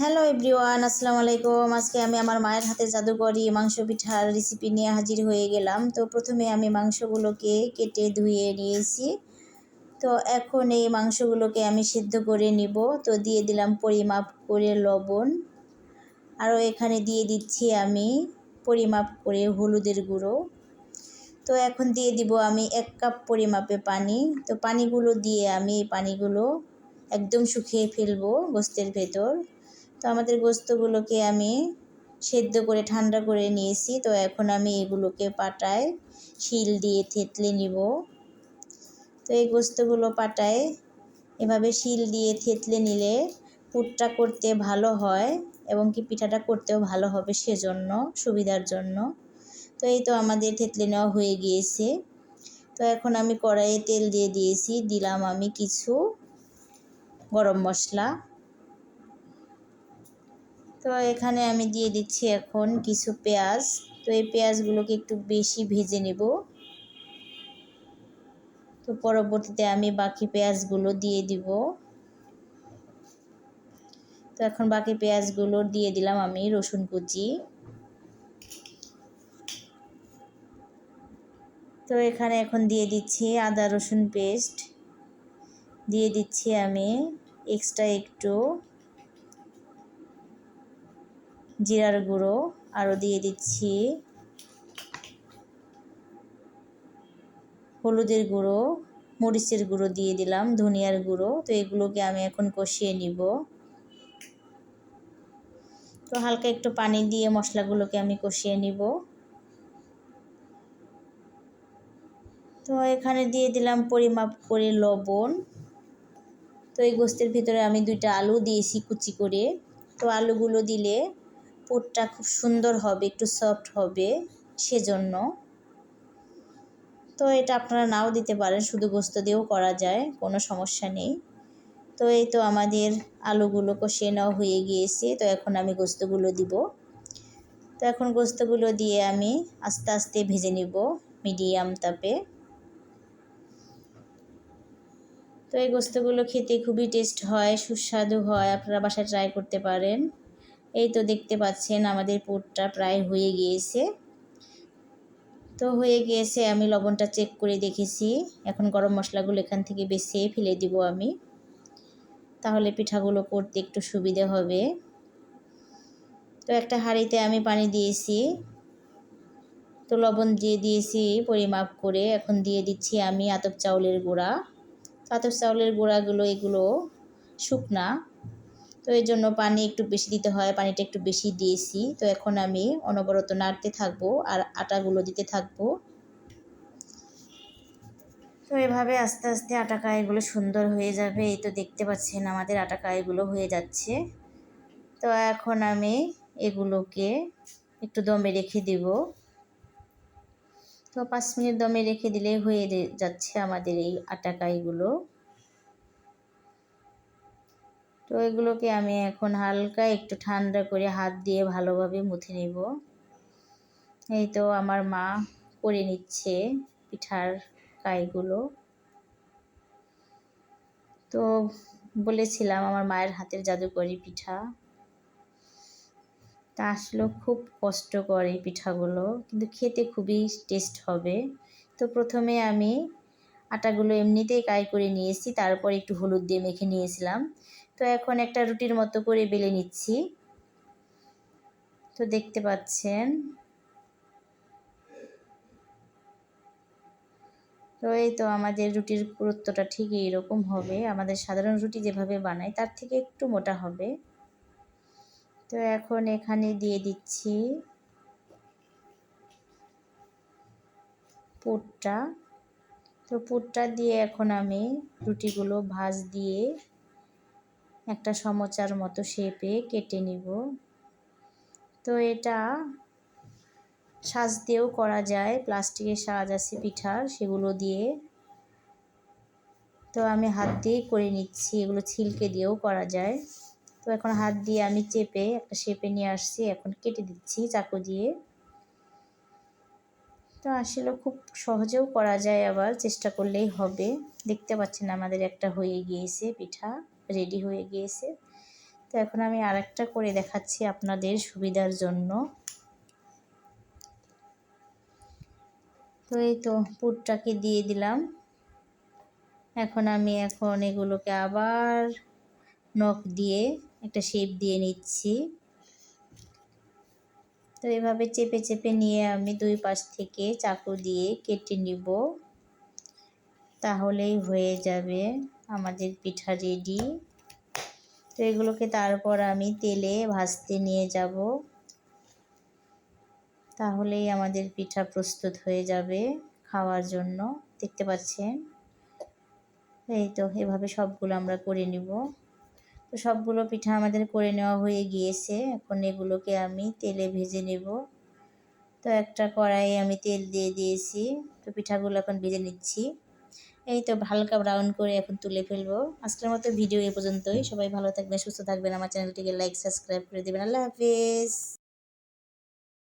Hello everyone, আসসালামু আলাইকুম। আজকে আমি আমার মায়ের হাতে জাদুকরি মাংস পিঠার রেসিপি নিয়ে হাজির হয়ে গেলাম। তো প্রথমে আমি মাংসগুলোকে কেটে ধুয়ে নিয়েছি। তো এখন এই মাংসগুলোকে আমি সিদ্ধ করে নিব। তো দিয়ে দিলাম পরিমাপ করে লবণ, আরও এখানে দিয়ে দিচ্ছি আমি পরিমাপ করে হলুদের গুঁড়ো। তো এখন দিয়ে দিব আমি 1 কাপ পরিমাপে পানি। তো পানিগুলো দিয়ে আমি এই পানিগুলো একদম শুকিয়ে ফেলবো গোস্তের ভেতর। তো আমাদের গোস্তগুলোকে আমি সেদ্ধ করে ঠান্ডা করে নিয়েছি। তো এখন আমি এগুলোকে পাটায় শিল দিয়ে থেতলে নিব। তো এই গোস্তগুলো পাটায় এভাবে শিল দিয়ে থেতলে নিলে পুরটা করতে ভালো হয় এবং কি পিঠাটা করতেও ভালো হবে, সেজন্য সুবিধার জন্য। তো এই তো আমাদের থেতলে নেওয়া হয়ে গিয়েছে। তো এখন আমি কড়াইয়ে তেল দিয়ে দিয়েছি, দিলাম আমি কিছু গরম মশলা। তো এখানে আমি দিয়ে দিচ্ছি এখন কিছু পেঁয়াজ। তো এই পেঁয়াজগুলোকে একটু বেশি ভেজে নেব। তো পরবর্তীতে আমি বাকি পেঁয়াজগুলো দিয়ে দিব। তো এখন বাকি পেঁয়াজগুলো দিয়ে দিলাম আমি রসুন কুচি। তো এখানে এখন দিয়ে দিচ্ছি আদা রসুন পেস্ট, দিয়ে দিচ্ছি আমি এক্সট্রা একটু জিরার গুঁড়ো, আরও দিয়ে দিচ্ছি হলুদের গুঁড়ো, মরিচের গুঁড়ো দিয়ে দিলাম, ধনিয়ার গুঁড়ো। তো এগুলোকে আমি এখন কষিয়ে নিব। তো হালকা একটু পানি দিয়ে মশলাগুলোকে আমি কষিয়ে নিব। তো এখানে দিয়ে দিলাম পরিমাপ করে লবণ। তো এই গোস্তের ভিতরে আমি 2টা আলু দিয়েছি কুচি করে। তো আলুগুলো দিলে পুরটা খুব সুন্দর হবে, একটু সফট হবে, সেজন্য। তো এটা আপনারা নাও দিতে পারেন, শুধু গোস্ত দিয়েও করা যায়, কোনো সমস্যা নেই। তো এই তো আমাদের আলুগুলো কষিয়ে নেওয়া হয়ে গিয়েছে। তো এখন আমি গোস্তগুলো দিব। তো এখন গোস্তগুলো দিয়ে আমি আস্তে আস্তে ভেজে নিব মিডিয়াম তাপে। তো এই গোস্তগুলো খেতে খুবই টেস্ট হয়, সুস্বাদু হয়, আপনারা বাসায় ট্রাই করতে পারেন। এই তো দেখতে পাচ্ছেন আমাদের পুরটা প্রায় হয়ে গিয়েছে। তো হয়ে গিয়েছে, আমি লবণটা চেক করে দেখেছি। এখন গরম মশলাগুলো এখান থেকে বেছে ফেলে দিব আমি, তাহলে পিঠাগুলো করতে একটু সুবিধে হবে। তো একটা হাঁড়িতে আমি পানি দিয়েছি, তো লবণ দিয়ে দিয়েছি পরিমাপ করে। এখন দিয়ে দিচ্ছি আমি আতপ চাউলের গুঁড়া। আতপ চাউলের গুঁড়াগুলো এগুলো শুকনা, তো এই জন্য পানি একটু বেশি দিতে হয়, পানিটা একটু বেশি দিয়েছি। তো এখন আমি অনবরত নাড়তে থাকবো আর আটাগুলো দিতে থাকবো। তো এভাবে আস্তে আস্তে আটা কাইগুলো সুন্দর হয়ে যাবে। এই তো দেখতে পাচ্ছেন আমাদের আটা কাইগুলো হয়ে যাচ্ছে। তো এখন আমি এগুলোকে একটু দমে রেখে দেব। তো 5 মিনিট দমে রেখে দিলে হয়ে যাচ্ছে আমাদের এই আটা কাইগুলো। তো এগুলোকে আমি এখন হালকা একটু ঠান্ডা করে হাত দিয়ে ভালোভাবে মুথে নেব। এই তো আমার মা করে নিচ্ছে পিঠার কাইগুলো। তো বলেছিলাম আমার মায়ের হাতের জাদুকরি পিঠা, তা আসলে খুব কষ্টকর এই পিঠাগুলো, কিন্তু খেতে খুবই টেস্ট হবে। তো প্রথমে আমি আটাগুলো এমনিতেই কাই করে নিয়েছি, তারপর একটু হলুদ দিয়ে মেখে নিয়েছিলাম। তো এখন একটা রুটির মতো করে বেলে নিচ্ছি। তো দেখতে পাচ্ছেন। তো এই তো আমাদের রুটির পুরুত্বটা ঠিক এইরকম হবে, আমাদের সাধারণ রুটি যেভাবে বানাই তার থেকে একটু মোটা হবে। তো এখন এখানে দিয়ে দিচ্ছি পুরটা। তো পুরটা দিয়ে এখন আমি রুটিগুলো ভাঁজ দিয়ে একটা সমচার মতো শেপে কেটে নিব। তো এটা সাজ দিয়েও করা যায়, প্লাস্টিকের সাজ আছে পিঠার, সেগুলো দিয়ে। তো আমি হাত দিয়েই করে নিচ্ছি, এগুলো ছিলকে দিয়েও করা যায়। তো এখন হাত দিয়ে আমি চেপে একটা শেপে নিয়ে আসছি, এখন কেটে দিচ্ছি চাকু দিয়ে। তো আসলে খুব সহজেও করা যায়, আবার চেষ্টা করলেই হবে। দেখতে পাচ্ছেন আমাদের একটা হয়ে গিয়েছে, পিঠা রেডি হয়ে গিয়েছে। তো এখন আমি আরেকটা করে দেখাচ্ছি আপনাদের সুবিধার জন্য। তো এই তো পুরটাকে দিয়ে দিলাম। এখন এগুলোকে আবার নখ দিয়ে একটা শেপ দিয়ে নিচ্ছি। তো এভাবে চেপে চেপে নিয়ে আমি দুই পাশ থেকে চাকু দিয়ে কেটে নিব। তাহলেই হয়ে যাবে আমাদের পিঠা রেডি। তো এগুলোকে তারপর আমি তেলে ভাজতে নিয়ে যাব। তাহলেই আমাদের পিঠা প্রস্তুত হয়ে যাবে খাওয়ার জন্য। দেখতে পাচ্ছেন, এই তো এভাবে সবগুলো আমরা করে নিব। তো সবগুলো পিঠা আমাদের করে নেওয়া হয়ে গিয়েছে। এখন এগুলোকে আমি তেলে ভেজে নেব। তো একটা কড়াইয়ে আমি তেল দিয়ে দিয়েছি। তো পিঠাগুলো এখন ভেজে নিচ্ছি। এই তো হালকা ব্রাউন করে এখন তুলে ফেলবো। আজকের মতো ভিডিও এ পর্যন্তই। সবাই ভালো থাকবেন, সুস্থ থাকবেন। আমার চ্যানেলটিকে লাইক সাবস্ক্রাইব করে দেবেন। আল্লাহ হাফেজ।